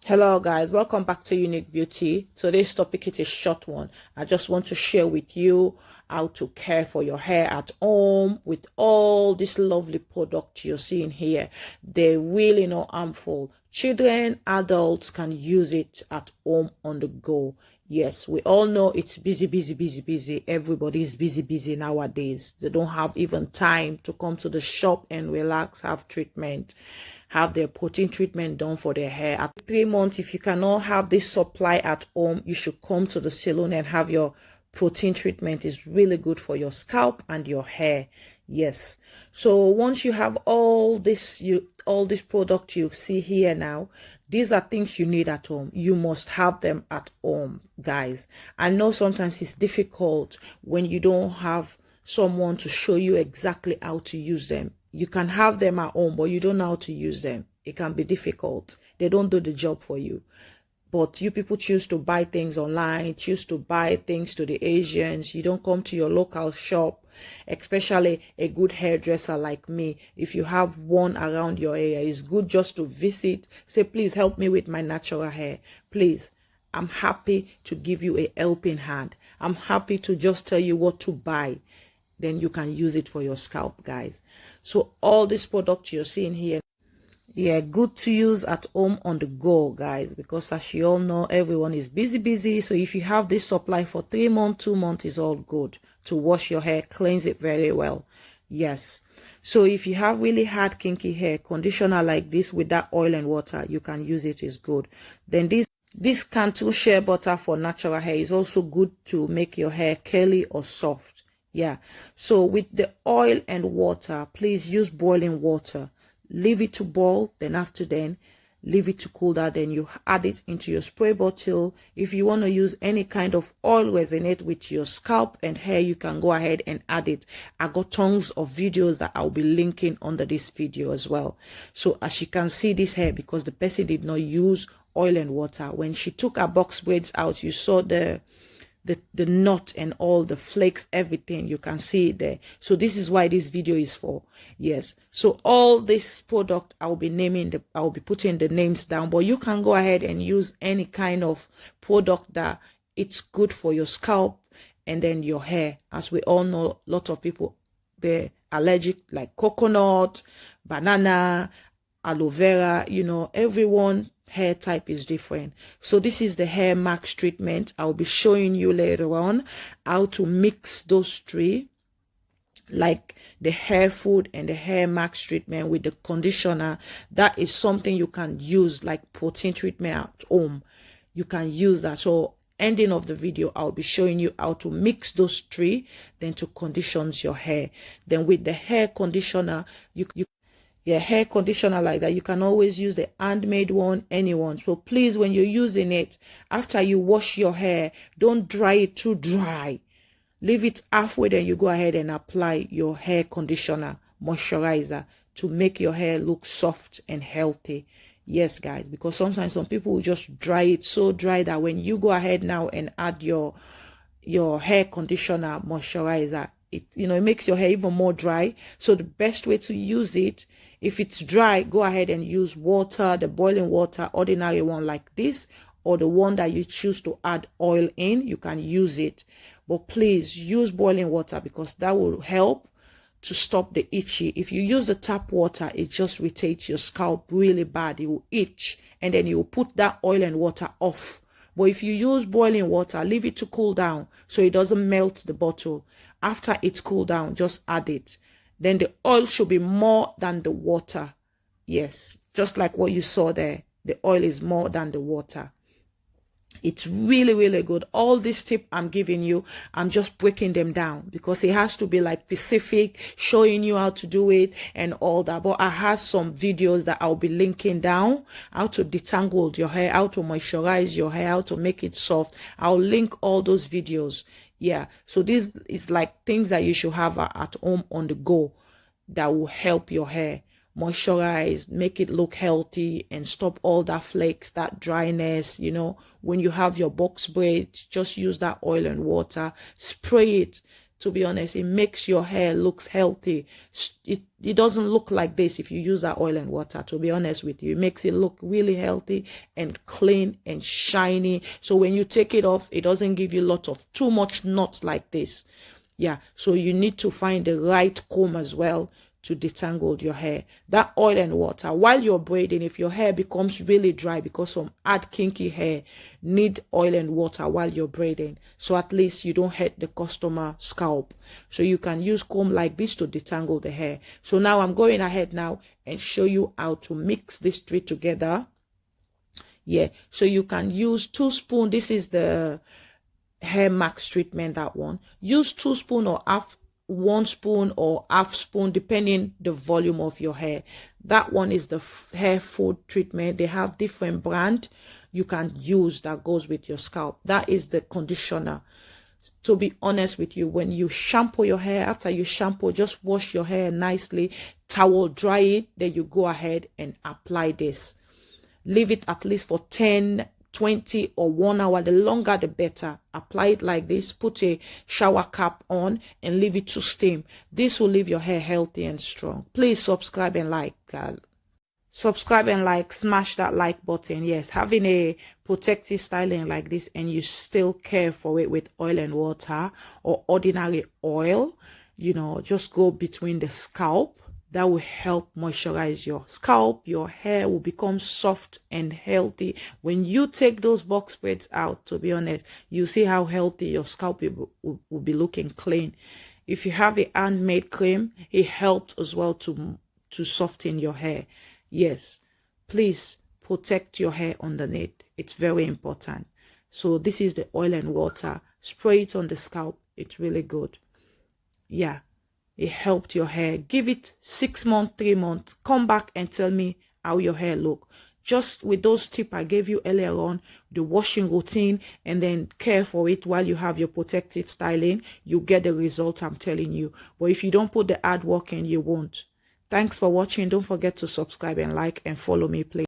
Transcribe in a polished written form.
Hello guys, welcome back to Unique Beauty. Today's topic is a short one. I just want to share with you how to care for your hair at home with all this lovely product you're seeing here. They're really not harmful. Children, adults can use it at home on the go. Yes, we all know it's busy. Everybody's busy nowadays. They don't have even time to come to the shop and relax, have treatment, have their protein treatment done for their hair. After 3 months, if you cannot have this supply at home, you should come to the salon and have your protein treatment. Is really good for your scalp and your hair. Yes. So once you have all this product you see here now, these are things you need at home. You must have them at home, guys. I know sometimes it's difficult when you don't have someone to show you exactly how to use them. You can have them at home, but you don't know how to use them. It can be difficult. They don't do the job for you. But you people choose to buy things online, choose to buy things to the Asians. You don't come to your local shop, especially a good hairdresser like me. If you have one around your area, it's good just to visit. Say, please help me with my natural hair. Please, I'm happy to give you a helping hand. I'm happy to just tell you what to buy. Then you can use it for your scalp, guys. So all this product you're seeing here, yeah, good to use at home on the go, guys, because as you all know, everyone is busy. So if you have this supply for 3 months, 2 months is all good to wash your hair, cleanse it very well. Yes. So if you have really hard kinky hair, conditioner like this with that oil and water, you can use it, is good. Then this Cantu shea butter for natural hair is also good to make your hair curly or soft. Yeah. So with the oil and water, please use boiling water. Leave it to boil, then after then leave it to cool down, then you add it into your spray bottle. If you want to use any kind of oil resonate with your scalp and hair, you can go ahead and add it. I got tons of videos that I'll be linking under this video as well. So as you can see, this hair, because the person did not use oil and water, when she took her box braids out, you saw the knot and all the flakes, everything, you can see it there. So this is why this video is for. Yes. So all this product, I'll be putting the names down, but you can go ahead and use any kind of product that it's good for your scalp and then your hair. As we all know, a lot of people, they're allergic, like coconut, banana, aloe vera, you know, everyone hair type is different. So this is the hair max treatment. I'll be showing you later on how to mix those three, like the hair food and the hair max treatment with the conditioner. That is something you can use like protein treatment at home. You can use that. So ending of the video, I'll be showing you how to mix those three, then to condition your hair. Then with the hair conditioner, yeah, hair conditioner like that, you can always use the handmade one, anyone. So please, when you're using it, after you wash your hair, don't dry it too dry. Leave it halfway, then you go ahead and apply your hair conditioner, moisturizer, to make your hair look soft and healthy. Yes, guys, because sometimes some people will just dry it so dry that when you go ahead now and add your hair conditioner, moisturizer, it makes your hair even more dry. So the best way to use it, if it's dry, go ahead and use water, the boiling water, ordinary one like this, or the one that you choose to add oil in, you can use it. But please use boiling water, because that will help to stop the itchy. If you use the tap water, it just irritates your scalp really bad. It will itch, and then you will put that oil and water off. But if you use boiling water, leave it to cool down so it doesn't melt the bottle. After it's cooled down, just add it. Then the oil should be more than the water. Yes, just like what you saw there. The oil is more than the water. It's really good. All this tip I'm giving you, I'm just breaking them down because it has to be like specific, showing you how to do it and all that. But I have some videos that I'll be linking down, how to detangle your hair, how to moisturize your hair, how to make it soft. I'll link all those videos. Yeah, so this is like things that you should have at home on the go that will help your hair moisturize, make it look healthy, and stop all that flakes, that dryness. When you have your box braids, just use that oil and water, spray it, To be honest, it makes your hair look healthy. It doesn't look like this if you use that oil and water. To be honest with you, it makes it look really healthy and clean and shiny. So when you take it off, it doesn't give you a lot of too much knots like this. Yeah, so you need to find the right comb as well to detangle your hair. That oil and water, while you're braiding, if your hair becomes really dry, because some add kinky hair, need oil and water while you're braiding, so at least you don't hurt the customer scalp. So you can use comb like this to detangle the hair. So now I'm going ahead now and show you how to mix these three together. Yeah, so you can use 2 spoons. This is the hair max treatment, that one. Use 2 spoons or half 1 spoon or half spoon, depending the volume of your hair. That one is the hair food treatment. They have different brand you can use that goes with your scalp. That is the conditioner. To be honest with you, when you shampoo your hair, after you shampoo, just wash your hair nicely, towel dry it, then you go ahead and apply this. Leave it at least for 10, 20 or 1 hour. The longer the better. Apply it like this, put a shower cap on and leave it to steam. This will leave your hair healthy and strong. Please subscribe and like. Subscribe and like, smash that like button. Yes, having a protective styling like this and you still care for it with oil and water or ordinary oil, you know, just go between the scalp. That will help moisturize your scalp. Your hair will become soft and healthy. When you take those box braids out, to be honest, you see how healthy your scalp will be looking clean. If you have a handmade cream, it helps as well to soften your hair. Yes, please protect your hair underneath. It's very important. So this is the oil and water. Spray it on the scalp. It's really good. Yeah. It helped your hair. Give it 6 months, 3 months. Come back and tell me how your hair look. Just with those tips I gave you earlier on, the washing routine, and then care for it while you have your protective styling, you get the result I'm telling you. But if you don't put the hard work in, you won't. Thanks for watching. Don't forget to subscribe and like and follow me, please.